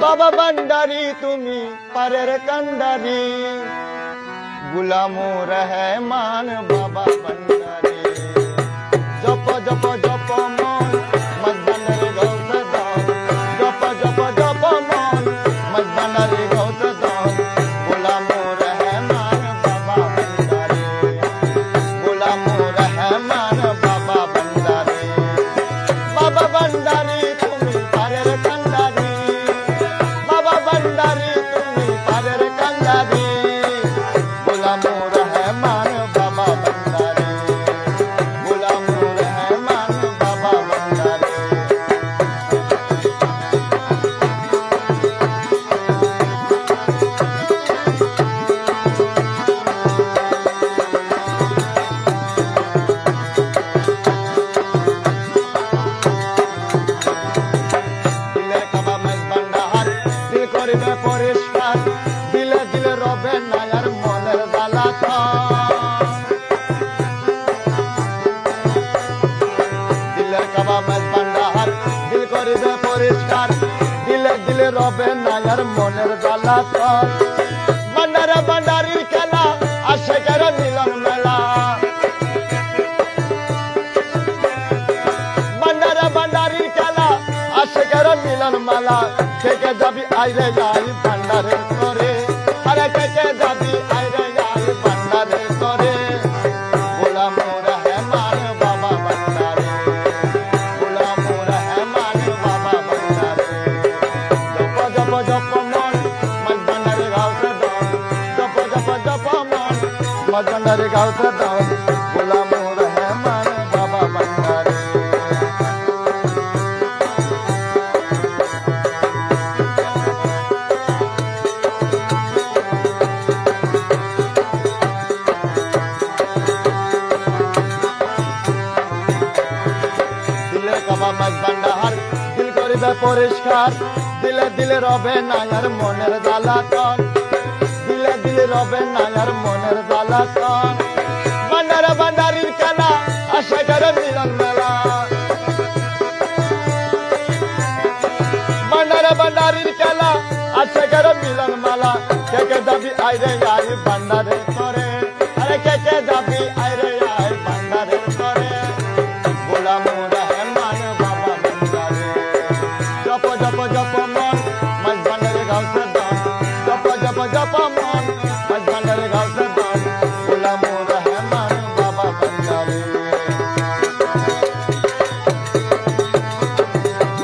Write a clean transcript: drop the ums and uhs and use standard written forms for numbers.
বাবা ভান্ডারি তুমি পারের কান্ডারি গুলামু রহমান বাবা ভান্ডারি জপ জপ জপ মন মজবানের গৌস দাও জপ জপ জপ মন মজবানের গৌস দাও গুলামু রহমান বাবা ভান্ডারি গুলামু রহমান বাবা ভান্ডারি বাবা ভান্ডারি তুমি পারের কান্ডারি বাবা ভান্ডারি তুমি পারের কান্ডারি গুলামু রহমান বাবা ভান্ডারি গুলামু রহমান বাবা ভান্ডারি দিলের কাবা মেজবান্ডার দিল করিবে পরিষ্কার দিলে দিলে রবে নায়ার মনের জ্বালাতন দিলের কাবা মেজবান্ডার দিল করিবে পরিষ্কার দিলে দিলে রবে নায়ার মনের জ্বালাতন ভান্ডারে ভান্ডারির খেলা আশেকের মিলন মেলা ভান্ডারে ভান্ডারির খেলা আশেকের মিলন মেলা কে যাবি আইরে যাই ভান্ডারে করে আরে কে যাবি আইরে যাই ভান্ডারে করে গোলামু রহমান বাবা ভান্ডারে গোলামু রহমান বাবা ভান্ডারে জপ জপ জপ মন মজবানের গাউতে দাও জপ জপ জপ মন মজবানের গাউতে দাও গোলামু রহমান বাবা ভান্ডারে দিলের কাবা মেজবান্ডার দিল করিবে পরিষ্কার দিলে দিলে রবে নায়ার মনের জ্বালাতন দিলে দিলে রবে নায়ার মনের জ্বালাতন ভান্ডারে ভান্ডারির খেলা আশেকের মিলন মেলা ভান্ডারে ভান্ডারির খেলা আশেকের মিলন মেলা কে যাবি আইরে আই ভান্ডারে করে আরে কে যাবি আইরে আই ভান্ডারে করে গোলামু রহমান বাবা ভান্ডারে জপ জপ জপ মন মজবানের গাউসে দাও জপ জপ জপ মন